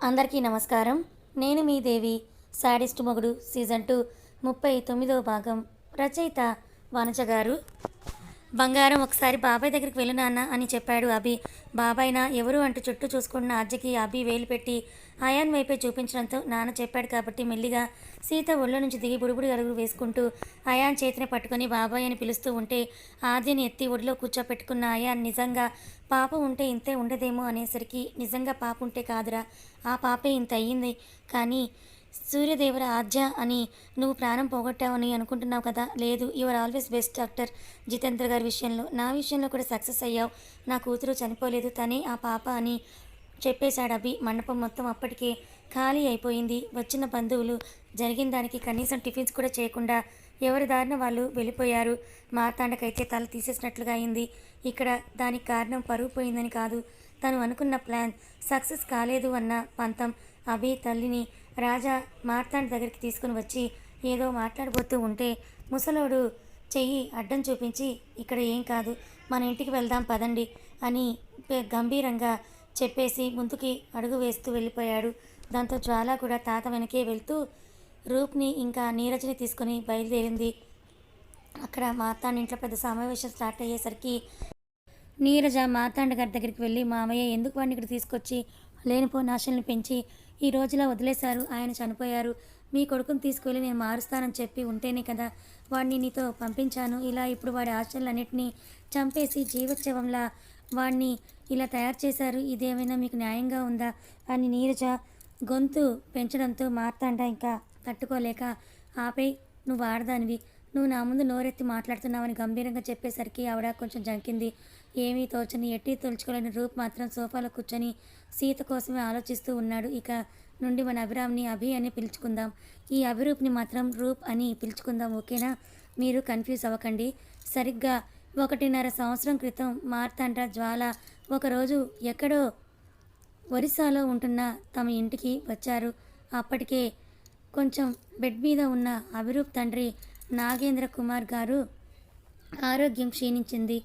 అందరికీ నమస్కారం. నేను మీ దేవి. సాడిస్ట్ మొగుడు సీజన్ 2 39వ భాగం. రచయిత వనజ గారు. బంగారం ఒకసారి బాబాయ్ దగ్గరికి వెళ్ళు నాన్న అని చెప్పాడు అభి. బాబాయ్నా ఎవరు అంటూ చుట్టూ చూసుకున్న ఆర్జకి అభి వేలు పెట్టి అయాన్ వైపే చూపించడంతో నాన్న చెప్పాడు కాబట్టి మెల్లిగా సీత ఒళ్ళో నుంచి దిగి బుడిబుడి అడుగులు వేసుకుంటూ అయాన్ చేతిని పట్టుకొని బాబాయ్ అని పిలుస్తూ ఉంటే ఆద్యని ఎత్తి ఒడిలో కూర్చోపెట్టుకున్న అయాన్ నిజంగా పాప ఉంటే ఇంతే ఉండదేమో అనేసరికి నిజంగా పాప ఉంటే కాదురా, ఆ పాపే ఇంత అయ్యింది. కానీ సూర్యదేవర ఆద్య అని నువ్వు ప్రాణం పోగొట్టావని అనుకుంటున్నావు కదా. లేదు, your always best doctor Jitendra గారి విషయంలో. నా విషయంలో కూడా సక్సెస్ అయ్యావు. నా కూతురు చనిపోలేదు, తనే ఆ పాప అని చెప్పేశాడు అభి. మండపం మొత్తం అప్పటికే ఖాళీ అయిపోయింది. వచ్చిన బంధువులు జరిగిన దానికి కనీసం టిఫిన్స్ కూడా చేయకుండా ఎవరి దారిన వాళ్ళు వెళ్ళిపోయారు. మార్తాండకైతే తల తీసేసినట్లుగా అయింది. ఇక్కడ దానికి కారణం పరువు పోయిందని కాదు, తను అనుకున్న ప్లాన్ సక్సెస్ కాలేదు అన్న పంతం. అభి తల్లిని రాజా మార్తాండ్ దగ్గరికి తీసుకుని వచ్చి ఏదో మాట్లాడబోతూ ఉంటే ముసలోడు చెయ్యి అడ్డం చూపించి ఇక్కడ ఏం కాదు, మన ఇంటికి వెళ్దాం పదండి అని గంభీరంగా చెప్పేసి ముందుకి అడుగు వేస్తూ వెళ్ళిపోయాడు. దాంతో జ్వాల కూడా తాత వెనకే వెళ్తూ రూప్ని ఇంకా నీరజ్ని తీసుకుని బయలుదేరింది. అక్కడ మార్తాండ్ ఇంట్లో పెద్ద సమావేశం స్టార్ట్ అయ్యేసరికి నీరజ మార్తాండ గారి దగ్గరికి వెళ్ళి మామయ్య ఎందుకు వాడిని ఇక్కడ తీసుకొచ్చి లేనిపో నాశల్ని పెంచి ఈ రోజులా వదిలేశారు, ఆయన చనిపోయారు, మీ కొడుకుని తీసుకువెళ్ళి నేను మారుస్తానని చెప్పి ఉంటేనే కదా వాడిని నీతో పంపించాను. ఇలా ఇప్పుడు వాడి ఆశలన్నింటినీ చంపేసి జీవోత్సవంలా వాడిని ఇలా తయారు చేశారు, ఇదేమైనా మీకు న్యాయంగా ఉందా అని నీరజ గొంతు పెంచడంతో మార్తాండ ఇంకా తట్టుకోలేక ఆపై నువ్వు ఆడదానివి, నువ్వు నా ముందు నోరెత్తి మాట్లాడుతున్నావని గంభీరంగా చెప్పేసరికి ఆవిడ కొంచెం జంకింది. ఏమీ తోచని ఎట్టి తోల్చుకోలేని రూప్ మాత్రం సోఫాలో కూర్చొని సీత కోసమే ఆలోచిస్తూ ఉన్నాడు. ఇక నుండి మన అభిరామ్ని అభి అని పిలుచుకుందాం, ఈ అభిరూప్ని మాత్రం రూప్ అని పిలుచుకుందాం, ఓకేనా? మీరు కన్ఫ్యూజ్ అవ్వకండి. సరిగ్గా 1.5 సంవత్సరం క్రితం మార్తాండ జ్వాల ఒకరోజు ఎక్కడో ఒరిస్సాలో ఉంటున్న తమ ఇంటికి వచ్చారు. అప్పటికే కొంచెం బెడ్ మీద ఉన్న అభిరూప్ తండ్రి నాగేంద్ర కుమార్ గారు ఆరోగ్యం క్షీణించింది.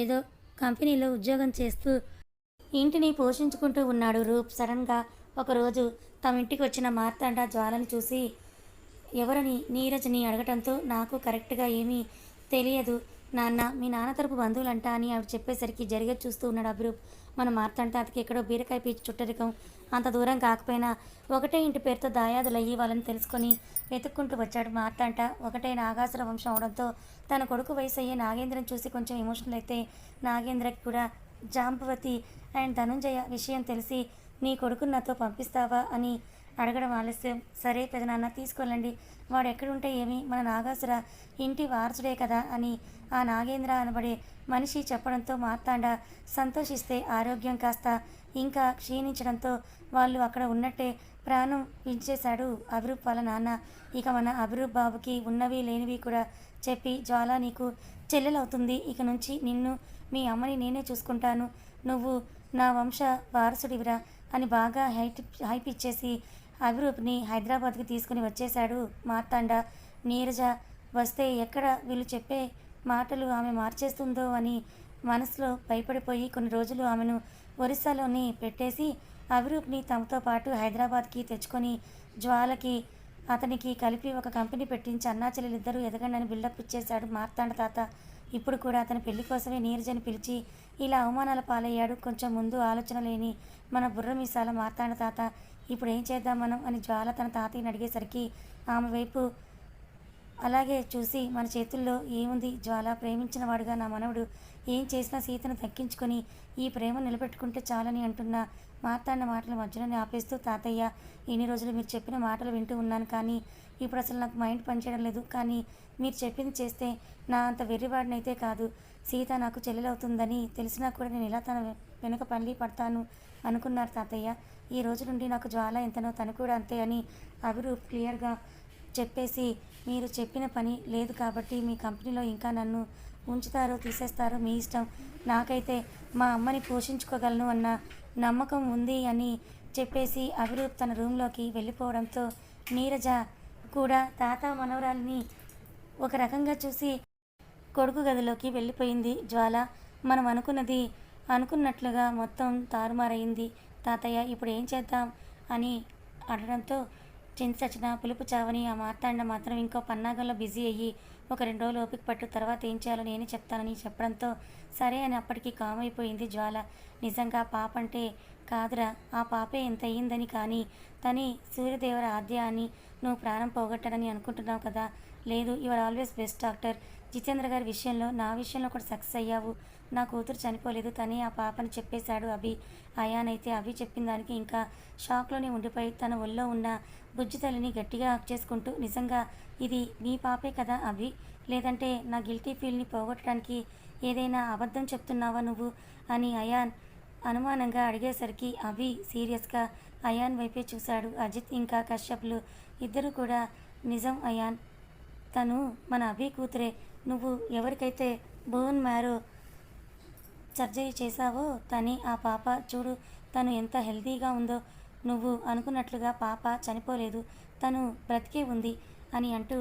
ఏదో కంపెనీలో ఉద్యోగం చేస్తూ ఇంటిని పోషించుకుంటూ ఉన్నాడు రూప్. సడన్గా ఒకరోజు తమ ఇంటికి వచ్చిన మార్తాండ జ్వాలని చూసి ఎవరని నీరజ్ని అడగటంతో నాకు కరెక్ట్గా ఏమీ తెలియదు నాన్న, మీ నాన్న తరపు బంధువులంట అని ఆవిడ చెప్పేసరికి జరిగేది చూస్తూ ఉన్నాడు అభిరూప్. మన మార్తాండ తాతకి ఎక్కడో బీరకాయ పీచు చుట్టరికం, అంత దూరం కాకపోయినా ఒకటే ఇంటి పేరుతో దాయాదులయ్యి వాళ్ళని తెలుసుకొని వెతుక్కుంటూ వచ్చాడు మార్తాండ. ఒకటే నాగాసుర వంశం అవడంతో తన కొడుకు వయసు అయ్యే నాగేంద్రని చూసి కొంచెం ఎమోషనల్ అయితే నాగేంద్రకి కూడా జాంబవతి అండ్ ధనుంజయ విషయం తెలిసి నీ కొడుకుని నాతో పంపిస్తావా అని అడగడం ఆలస్యం. సరే పెదనాన్న తీసుకెళ్ళండి, వాడు ఎక్కడుంటే ఏమి, మన నాగాసుర ఇంటి వారసుడే కదా అని ఆ నాగేంద్ర అనబడే మనిషి చెప్పడంతో మార్తాండ సంతోషిస్తే ఆరోగ్యం కాస్త ఇంకా క్షీణించడంతో వాళ్ళు అక్కడ ఉన్నట్టే ప్రాణం ఇచ్చేశాడు అభిరూప్ వాళ్ళ నాన్న. ఇక మన అభిరూప్ బాబుకి ఉన్నవి లేనివి కూడా చెప్పి జ్వాల నీకు చెల్లెలవుతుంది, ఇక నుంచి నిన్ను మీ అమ్మని నేనే చూసుకుంటాను, నువ్వు నా వంశ వారసుడివిరా అని బాగా హైప్ ఇచ్చేసి అభిరూప్ని హైదరాబాద్కి తీసుకుని వచ్చేశాడు మార్తాండ. నీరజ వస్తే ఎక్కడ వీళ్ళు చెప్పే మాటలు ఆమె మార్చేస్తుందో అని మనసులో భయపడిపోయి కొన్ని రోజులు ఆమెను ఒరిస్సాలోని పెట్టేసి అభిరూప్ని తమతో పాటు హైదరాబాద్కి తెచ్చుకొని జ్వాలకి అతనికి కలిపి ఒక కంపెనీ పెట్టించి అన్నాచెల్లెలిద్దరూ ఎదగండి అని బిల్డప్ ఇచ్చేశాడు మార్తాండ తాత. ఇప్పుడు కూడా అతని పెళ్లి కోసమే నీరజని పిలిచి ఇలా అవమానాల పాలయ్యాడు. కొంచెం ముందు ఆలోచన లేని మన బుర్ర మీసాల మార్తాండ తాత. ఇప్పుడు ఏం చేద్దాం మనం అని జ్వాల తన తాతయ్యని అడిగేసరికి ఆమె వైపు అలాగే చూసి మన చేతుల్లో ఏముంది జ్వాల, ప్రేమించిన వాడుగా నా మనవడు ఏం చేసినా సీతను దక్కించుకొని ఈ ప్రేమ నిలబెట్టుకుంటే చాలని అంటున్న మార్తాండ మాటల మధ్యలోనే ఆపేస్తూ తాతయ్య, ఇన్ని రోజులు మీరు చెప్పిన మాటలు వింటూ ఉన్నాను కానీ ఇప్పుడు అసలు నాకు మైండ్ పనిచేయడం లేదు, కానీ మీరు చెప్పింది చేస్తే నా అంత వెర్రివాడినైతే కాదు, సీత నాకు చెల్లెలవుతుందని తెలిసినా కూడా నేను ఇలా తన వెనుక పల్లి పడతాను అనుకున్నారు తాతయ్య. ఈ రోజు నుండి నాకు జ్వాల ఎంతనో తను కూడా అంతే అని అభిరూప్ క్లియర్గా చెప్పేసి మీరు చెప్పిన పని లేదు కాబట్టి మీ కంపెనీలో ఇంకా నన్ను ఉంచుతారో తీసేస్తారో మీ ఇష్టం, నాకైతే మా అమ్మని పోషించుకోగలను అన్న నమ్మకం ఉంది అని చెప్పేసి అభిరూప్ తన రూమ్లోకి వెళ్ళిపోవడంతో నీరజ కూడా తాత మనవరాలిని ఒక రకంగా చూసి కొడుకు గదిలోకి వెళ్ళిపోయింది. జ్వాల మనం అనుకున్నది అనుకున్నట్లుగా మొత్తం తారుమారైంది తాతయ్య, ఇప్పుడు ఏం చేద్దాం అని అనడంతో చింత చచ్చిన పులుపు చావని ఆ మార్తాండ మాత్రం ఇంకో పన్నాగంలో బిజీ అయ్యి ఒక 2 రోజులు ఓపిక పట్టు, తర్వాత ఏం చేయాలో నేనే చెప్తానని చెప్పడంతో సరే అని అప్పటికి కామ్ అయిపోయింది జ్వాల. నిజంగా పాప అంటే కాదురా, ఆ పాపే ఎంత అయ్యిందని, కానీ తని సూర్యదేవర ఆద్య అని నువ్వు ప్రాణం పోగొట్టానని అనుకుంటున్నావు కదా. లేదు, you are always best doctor. Jitendra గారి విషయంలో నా విషయంలో కూడా సక్సెస్ అయ్యావు. నా కూతురు చనిపోలేదు, తనే ఆ పాపని చెప్పేశాడు అభి. అయాన్ అయితే అభి చెప్పిన దానికి ఇంకా షాక్లోనే ఉండిపోయి తన ఒళ్ళో ఉన్న బుజ్జి తల్లిని గట్టిగా హక్ చేసుకుంటూ, నిజంగా ఇది మీ పాపే కదా అభి? లేదంటే నా గిల్టీ ఫీల్ని పోగొట్టడానికి ఏదైనా అబద్ధం చెప్తున్నావా నువ్వు అని అయాన్ అనుమానంగా అడిగేసరికి అభి సీరియస్గా అయాన్ వైపే చూశాడు. అజిత్ ఇంకా కశ్యప్లు ఇద్దరు కూడా నిజం అయాన్, తను మన అభి కూతురే. నువ్వు ఎవరికైతే బోన్ మ్యారో సర్జరీ చేశావో తనే ఆ పాప. చూడు తను ఎంత హెల్తీగా ఉందో. నువ్వు అనుకున్నట్లుగా పాప చనిపోలేదు, తను బ్రతికే ఉంది అని అంటూ,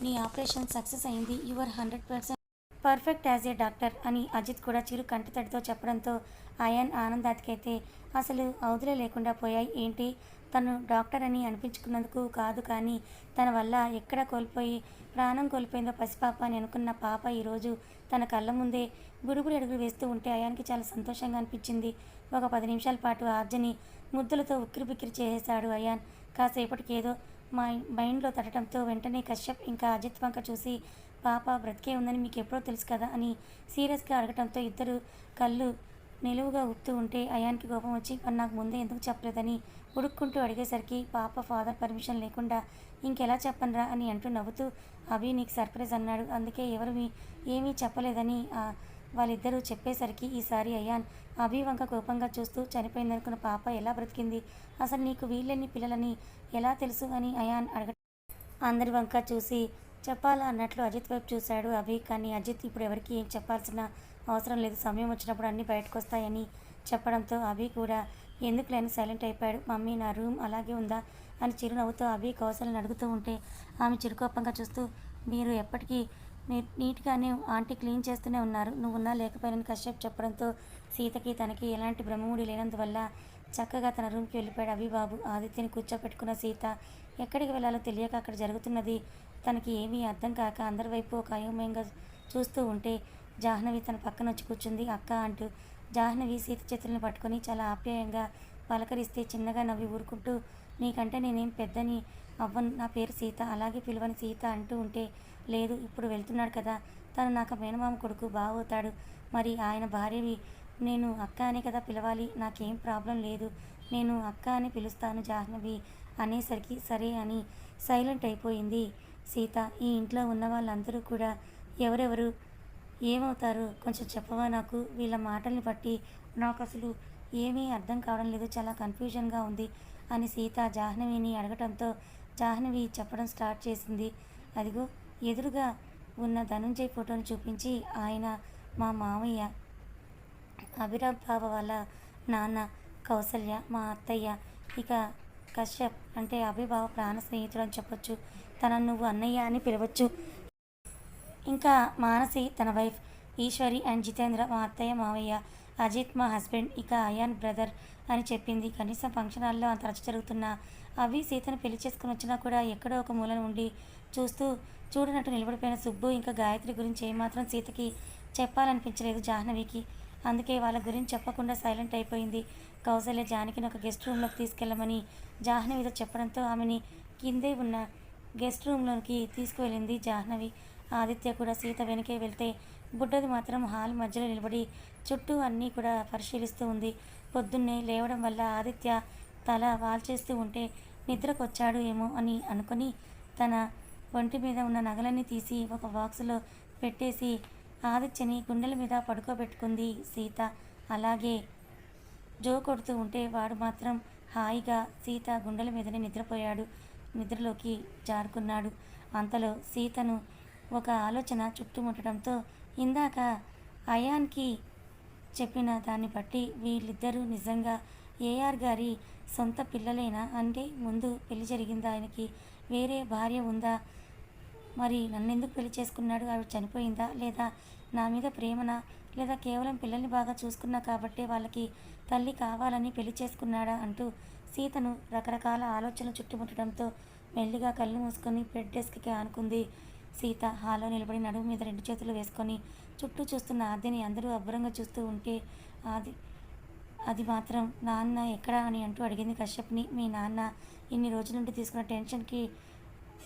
నీ ఆపరేషన్ సక్సెస్ అయింది. Your 100% perfect as a doctor అని అజిత్ కూడా చిరు కంటితడితో చెప్పడంతో అయాన్ ఆనందానికైతే అసలు అవధులే లేకుండా పోయాయి. ఏంటి, తను డాక్టర్ అని అనిపించుకున్నందుకు కాదు, కానీ తన వల్ల ఎక్కడ కోల్పోయి ప్రాణం కోల్పోయిందో పసిపాప అని అనుకున్న పాప ఈరోజు తన కళ్ళ ముందే బుడుగుడు అడుగులు వేస్తూ ఉంటే అయాన్కి చాలా సంతోషంగా అనిపించింది. ఒక 10 నిమిషాల పాటు ఆర్జని ముద్దులతో ఉక్కిరిబిక్కిరి చేసేశాడు అయాన్. కాసేపటికి ఏదో మైండ్లో తట్టడంతో వెంటనే కశ్యప్ ఇంకా అజిత్ వంక చూసి, పాప బ్రతికే ఉందని మీకు ఎప్పుడో తెలుసు కదా అని సీరియస్గా అడగటంతో ఇద్దరు కళ్ళు నిలువుగా ఉప్పుతూ ఉంటే అయాన్కి కోపం వచ్చి, మరి నాకు ముందే ఎందుకు చెప్పలేదని ఉడుక్కుంటూ అడిగేసరికి, పాప ఫాదర్ పర్మిషన్ లేకుండా ఇంకెలా చెప్పనరా అని అంటూ నవ్వుతూ, అభి నీకు సర్ప్రైజ్ అన్నాడు, అందుకే ఎవరు ఏమీ చెప్పలేదని వాళ్ళిద్దరూ చెప్పేసరికి ఈసారి అయాన్ అభి వంక కోపంగా చూస్తూ, చనిపోయిందనుకున్న పాప ఎలా బ్రతికింది, అసలు నీకు వీళ్ళని పిల్లలని ఎలా తెలుసు అని అయాన్ అందరి వంక చూసి చెప్పాలా అన్నట్లు అజిత్ వైపు చూశాడు అభి. కానీ అజిత్ ఇప్పుడు ఎవరికి ఏం చెప్పాల్సిన అవసరం లేదు, సమయం వచ్చినప్పుడు అన్నీ బయటకు వస్తాయని చెప్పడంతో అభి కూడా ఎందుకు లేని సైలెంట్ అయిపోయాడు. మమ్మీ నా రూమ్ అలాగే ఉందా అని చిరునవ్వుతో అభి కౌశల్ని అడుగుతూ ఉంటే ఆమె చిరుకోపంగా చూస్తూ, మీరు ఎప్పటికీ నీట్గానే ఆంటీ క్లీన్ చేస్తూనే ఉన్నారు, నువ్వున్నా లేకపోయినని కశ్యప్ చెప్పడంతో సీతకి తనకి ఎలాంటి బ్రహ్మముడి లేనందువల్ల చక్కగా తన రూమ్కి వెళ్ళిపోయాడు అభి బాబు. ఆదిత్యని కూర్చోపెట్టుకున్న సీత ఎక్కడికి వెళ్ళాలో తెలియక అక్కడ జరుగుతున్నది తనకి ఏమీ అర్థం కాక అందరి వైపు ఒక అయోమయంగా చూస్తూ ఉంటే జాహ్నవి తన పక్కన వచ్చి కూర్చుంది. అక్క అంటూ జాహ్నవి సీత చేతులను పట్టుకొని చాలా ఆప్యాయంగా పలకరిస్తే చిన్నగా నవ్వి ఊరుకుంటూ, నీకంటే నేనేం పెద్దని అవ్వను, నా పేరు సీత, అలాగే పిలువని సీత అంటూ ఉంటే, లేదు ఇప్పుడు వెళ్తున్నాడు కదా, తను నాకు మేనమామ కొడుకు బావవుతాడు, మరి ఆయన భార్యవి నేను అక్క అనే కదా పిలవాలి, నాకేం ప్రాబ్లం లేదు, నేను అక్క అని పిలుస్తాను జాహ్నవి అనేసరికి సరే అని సైలెంట్ అయిపోయింది సీత. ఈ ఇంట్లో ఉన్న వాళ్ళందరూ కూడా ఎవరెవరు ఏమవుతారు కొంచెం చెప్పవా నాకు, వీళ్ళ మాటల్ని బట్టి నాకు అసలు ఏమీ అర్థం కావడం లేదు, చాలా కన్ఫ్యూజన్గా ఉంది అని సీత జాహ్నవిని అడగటంతో జాహ్నవి చెప్పడం స్టార్ట్ చేసింది. అదిగో ఎదురుగా ఉన్న ధనుంజయ్ ఫోటోని చూపించి, ఆయన మా మామయ్య, అభిరామ్ బావ వాళ్ళ నాన్న, కౌసల్య మా అత్తయ్య, ఇక కశ్యప్ అంటే అభిబావ ప్రాణ స్నేహితుడు అని చెప్పొచ్చు, తనను నువ్వు అన్నయ్య అని పిలవచ్చు, ఇంకా మానసి తన వైఫ్, ఈశ్వరి అండ్ జితేంద్ర మా అత్తయ్య మావయ్య, అజిత్ మా హస్బెండ్, ఇక అయాన్ బ్రదర్ అని చెప్పింది. కనీసం ఫంక్షన్ హాల్లో అంత రచ్చ జరుగుతున్నా అవి సీతను పెళ్లి చేసుకుని వచ్చినా కూడా ఎక్కడో ఒక మూలన ఉండి చూస్తూ చూడనట్టు నిలబడిపోయిన సుబ్బు ఇంకా గాయత్రి గురించి ఏమాత్రం సీతకి చెప్పాలనిపించలేదు జాహ్నవికి. అందుకే వాళ్ళ గురించి చెప్పకుండా సైలెంట్ అయిపోయింది. కౌసల్య జానకిని ఒక గెస్ట్ రూమ్లోకి తీసుకెళ్ళమని జాహ్నవితో చెప్పడంతో ఆమెని కిందే ఉన్న గెస్ట్ రూమ్లోకి తీసుకువెళ్ళింది జాహ్నవి. ఆదిత్య కూడా సీత వెనకే వెళ్తే బుడ్డది మాత్రం హాల్ మధ్యలో నిలబడి చుట్టూ అన్నీ కూడా పరిశీలిస్తూ ఉంది. పొద్దున్నే లేవడం వల్ల ఆదిత్య తల వాల్చేస్తూ ఉంటే నిద్రకొచ్చాడు ఏమో అని అనుకుని తన ఒంటి మీద ఉన్న నగలన్నీ తీసి ఒక బాక్సులో పెట్టేసి ఆదిత్యని గుండెల మీద పడుకోబెట్టుకుంది సీత. అలాగే జో కొడుతూ ఉంటే వాడు మాత్రం హాయిగా సీత గుండెల మీదనే నిద్రపోయాడు, నిద్రలోకి జారుకున్నాడు. అంతలో సీతను ఒక ఆలోచన చుట్టుముట్టడంతో, ఇందాక అయాన్కి చెప్పిన దాన్ని బట్టి వీళ్ళిద్దరూ నిజంగా ఏఆర్ గారి సొంత పిల్లలేనా? అంటే ముందు పెళ్లి జరిగిందా, ఆయనకి వేరే భార్య ఉందా, మరి నన్నెందుకు పెళ్లి చేసుకున్నాడు, ఆవిడ చనిపోయిందా, లేదా నా మీద ప్రేమనా, లేదా కేవలం పిల్లల్ని బాగా చూసుకున్నా కాబట్టి వాళ్ళకి తల్లి కావాలని పెళ్లి చేసుకున్నాడా అంటూ సీతను రకరకాల ఆలోచనలు చుట్టుముట్టడంతో మెల్లిగా కళ్ళు మూసుకొని బెడ్ డెస్క్కి ఆనుకుంది. సీత హాల్లో నిలబడి నడుము మీద 2 చేతులు వేసుకొని చుట్టూ చూస్తున్న ఆద్యని అందరూ అబ్బురంగా చూస్తూ ఉంటే ఆది అది మాత్రం నాన్న ఎక్కడా అని అంటూ అడిగింది కశ్యప్ని. మీ నాన్న ఇన్ని రోజుల నుండి తీసుకున్న టెన్షన్కి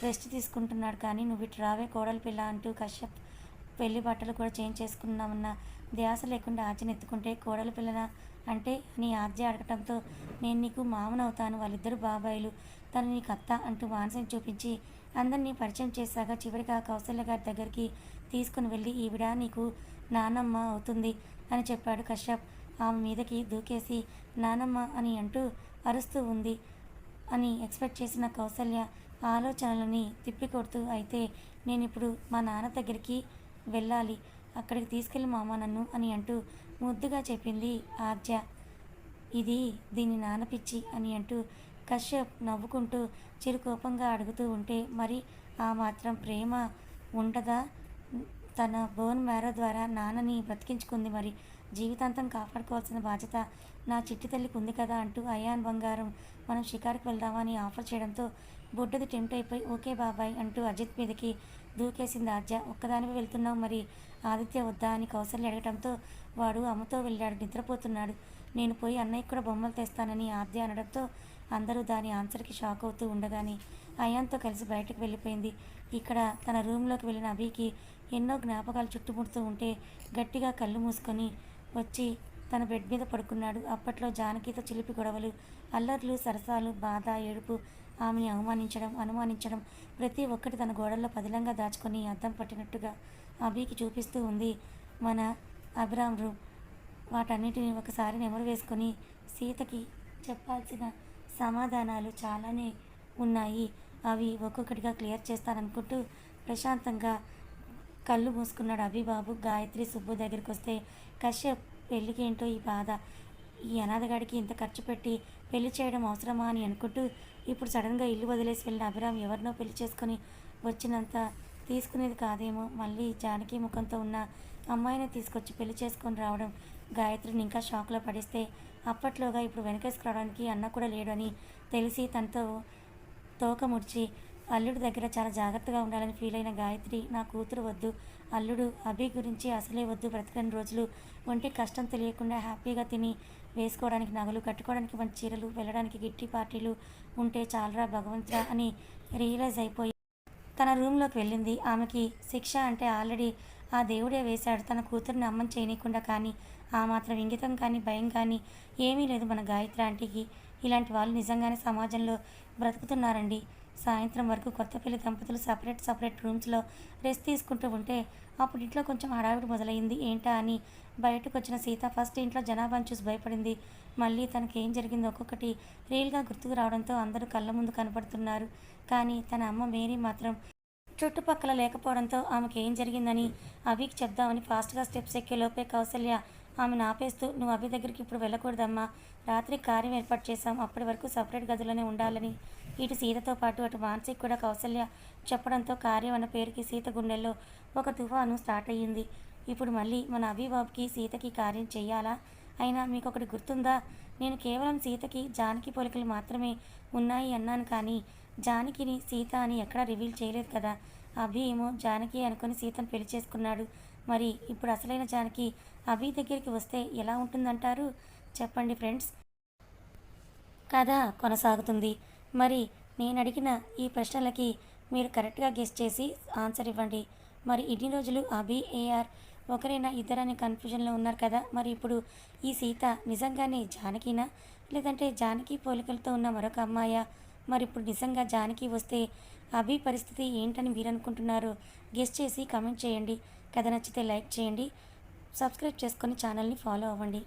రెస్ట్ తీసుకుంటున్నాడు, కానీ నువ్వు ఇటు రావే కోడలి పిల్ల అంటూ కశ్యప్ పెళ్లి బట్టలు కూడా చేంజ్ చేసుకున్నామన్న ధ్యాస లేకుండా ఆద్యని ఎత్తుకుంటే కోడలి పిల్లన అంటే అని ఆద్య అడగటంతో నేను నీకు మామనవుతాను, వాళ్ళిద్దరు బాబాయిలు, తను నీకు అత్త అంటూ మానసిని చూపించి అందరినీ పరిచయం చేశాక చివరిగా కౌసల్య గారి దగ్గరికి తీసుకుని వెళ్ళి ఈవిడ నీకు నానమ్మ అవుతుంది అని చెప్పాడు కశ్యప్. ఆమె మీదకి దూకేసి నానమ్మ అని అంటూ అరుస్తూ ఉంది అని ఎక్స్పెక్ట్ చేసిన కౌసల్య ఆలోచనలని తిప్పికొడుతూ అయితే నేను ఇప్పుడు మా నాన్న దగ్గరికి వెళ్ళాలి, అక్కడికి తీసుకెళ్ళి మామ నన్ను అని అంటూ ముద్దుగా చెప్పింది ఆద్య. ఇది దీని నానపిచ్చి అని అంటూ కశ్యప్ నవ్వుకుంటూ చిరుకోపంగా అడుగుతూ ఉంటే మరి ఆ మాత్రం ప్రేమ ఉండదా? తన బోన్ మ్యారో ద్వారా నాన్నని బ్రతికించుకుంది, మరి జీవితాంతం కాపాడుకోవాల్సిన బాధ్యత నా చిట్టి తల్లికి ఉంది కదా అంటూ అయాన్ బంగారం మనం షికారుకి వెళ్దామా అని ఆఫర్ చేయడంతో బొడ్డది టెంప్ట్ అయిపోయి ఓకే బాబాయ్ అంటూ అజిత్ మీదకి దూకేసింది ఆద్య. ఒక్కదానిపై వెళ్తున్నావు, మరి ఆదిత్య వద్దా అని కౌసల్య అడగటంతో వాడు అమ్మతో వెళ్ళాడు, నిద్రపోతున్నాడు, నేను పోయి అన్నయ్య కూడా బొమ్మలు తెస్తానని ఆద్య అనడంతో అందరూ దాని ఆన్సర్కి షాక్ అవుతూ ఉండగానే అయాన్తో కలిసి బయటకు వెళ్ళిపోయింది. ఇక్కడ తన రూమ్లోకి వెళ్ళిన అభికి ఎన్నో జ్ఞాపకాలు చుట్టుముడుతూ ఉంటే గట్టిగా కళ్ళు మూసుకొని వచ్చి తన బెడ్ మీద పడుకున్నాడు. అప్పట్లో జానకితో చిలిపి గొడవలు, అల్లర్లు, సరసాలు, బాధ, ఏడుపు, ఆమెని అనుమానించడం ప్రతి ఒక్కటి తన గోడల్లో పదిలంగా దాచుకొని అద్దం పట్టినట్టుగా అభికి చూపిస్తూ ఉంది మన అభిరామ్ రూమ్. వాటన్నిటిని ఒకసారి నెమరు వేసుకొని సీతకి చెప్పాల్సిన సమాధానాలు చాలానే ఉన్నాయి, అవి ఒక్కొక్కటిగా క్లియర్ చేస్తాననుకుంటూ ప్రశాంతంగా కళ్ళు మూసుకున్నాడు అభిబాబు. గాయత్రి సుబ్బు దగ్గరికి వస్తే కశ్యప్ పెళ్ళికి ఏంటో ఈ బాధ, ఈ అనాథగాడికి ఇంత ఖర్చు పెట్టి పెళ్లి చేయడం అవసరమా అని అనుకుంటూ ఇప్పుడు సడన్గా ఇల్లు వదిలేసి వెళ్ళిన అభిరామ్ ఎవరినో పెళ్లి చేసుకొని వచ్చినంత తీసుకునేది కాదేమో, మళ్ళీ జానకి ముఖంతో ఉన్న అమ్మాయిని తీసుకొచ్చి పెళ్లి చేసుకొని రావడం గాయత్రిని ఇంకా షాక్లో పడిస్తే అప్పట్లోగా ఇప్పుడు వెనకేసుకురావడానికి అన్న కూడా లేడు అని తెలిసి తనతో తోక ముడిచి అల్లుడు దగ్గర చాలా జాగ్రత్తగా ఉండాలని ఫీల్ అయిన గాయత్రి నా కూతురు వద్దు, అల్లుడు అభి గురించి అసలే వద్దు, బ్రతకని రోజులు ఒంటి కష్టం తెలియకుండా హ్యాపీగా తిని వేసుకోవడానికి నగలు, కట్టుకోవడానికి మంచి చీరలు, వెళ్ళడానికి గిట్టి పార్టీలు ఉంటే చాలరా భగవంతురా అని రియలైజ్ అయిపోయి తన రూమ్లోకి వెళ్ళింది. ఆమెకి శిక్ష అంటే ఆల్రెడీ ఆ దేవుడే వేశాడు, తన కూతుర్ని అమ్మని చేయనీయకుండా. కానీ ఆ మాత్రం ఇంగితం కానీ భయం కానీ ఏమీ లేదు మన గాయత్రి ఆంటీకి. ఇలాంటి వాళ్ళు నిజంగానే సమాజంలో బ్రతుకుతున్నారండి. సాయంత్రం వరకు కొత్త పెళ్లి దంపతులు సపరేట్ రూమ్స్లో రెస్ట్ తీసుకుంటూ ఉంటే అప్పుడు ఇంట్లో కొంచెం హడావిడి మొదలైంది. ఏంటా అని బయటకు వచ్చిన సీత ఫస్ట్ ఇంట్లో జనాభాను చూసి భయపడింది. మళ్ళీ తనకి ఏం జరిగిందో ఒక్కొక్కటి రియల్గా గుర్తుకు రావడంతో అందరూ కళ్ళ ముందు కనపడుతున్నారు. కానీ తన అమ్మ మేరీ మాత్రం చుట్టుపక్కల లేకపోవడంతో ఆమెకి ఏం జరిగిందని అభికి చెప్దామని ఫాస్ట్గా స్టెప్స్ ఎక్కే లోపే కౌసల్య ఆమెను ఆపేస్తూ నువ్వు అభి దగ్గరికి ఇప్పుడు వెళ్ళకూడదమ్మా, రాత్రి కార్యం ఏర్పాటు చేశాం, అప్పటి వరకు సపరేట్ గదులోనే ఉండాలని ఇటు సీతతో పాటు అటు మానసికి కూడా కౌసల్య చెప్పడంతో కార్యం అన్న పేరుకి సీత గుండెల్లో ఒక తుఫాను స్టార్ట్ అయ్యింది. ఇప్పుడు మళ్ళీ మన అభిబాబుకి సీతకి కార్యం చెయ్యాలా? అయినా మీకు ఒకటి గుర్తుందా, నేను కేవలం సీతకి జానకి పోలికలు మాత్రమే ఉన్నాయి అన్నాను, కానీ జానకిని సీత అని ఎక్కడా రివీల్ చేయలేదు కదా. అభి ఏమో జానకి అనుకుని సీతను పెళ్లి చేసుకున్నాడు, మరి ఇప్పుడు అసలైన జానకి అభి దగ్గరికి వస్తే ఎలా ఉంటుందంటారు చెప్పండి ఫ్రెండ్స్. కథ కొనసాగుతుంది. మరి నేను అడిగిన ఈ ప్రశ్నలకి మీరు కరెక్ట్గా గెస్ చేసి ఆన్సర్ ఇవ్వండి. మరి ఇన్ని రోజులు అభి ఏఆర్ ఒకరైనా ఇద్దరని కన్ఫ్యూజన్లో ఉన్నారు కదా. మరి ఇప్పుడు ఈ సీత నిజంగానే జానకినా, లేదంటే జానకి పోలికలతో ఉన్న మరొక అమ్మాయా? మరి ఇప్పుడు నిజంగా జానకి వస్తే అభి పరిస్థితి ఏంటని మీరు అనుకుంటున్నారు? గెస్ చేసి కామెంట్ చేయండి. కథ నచ్చితే లైక్ చేయండి, సబ్స్క్రైబ్ చేసుకొని ఛానల్ని ఫాలో అవ్వండి.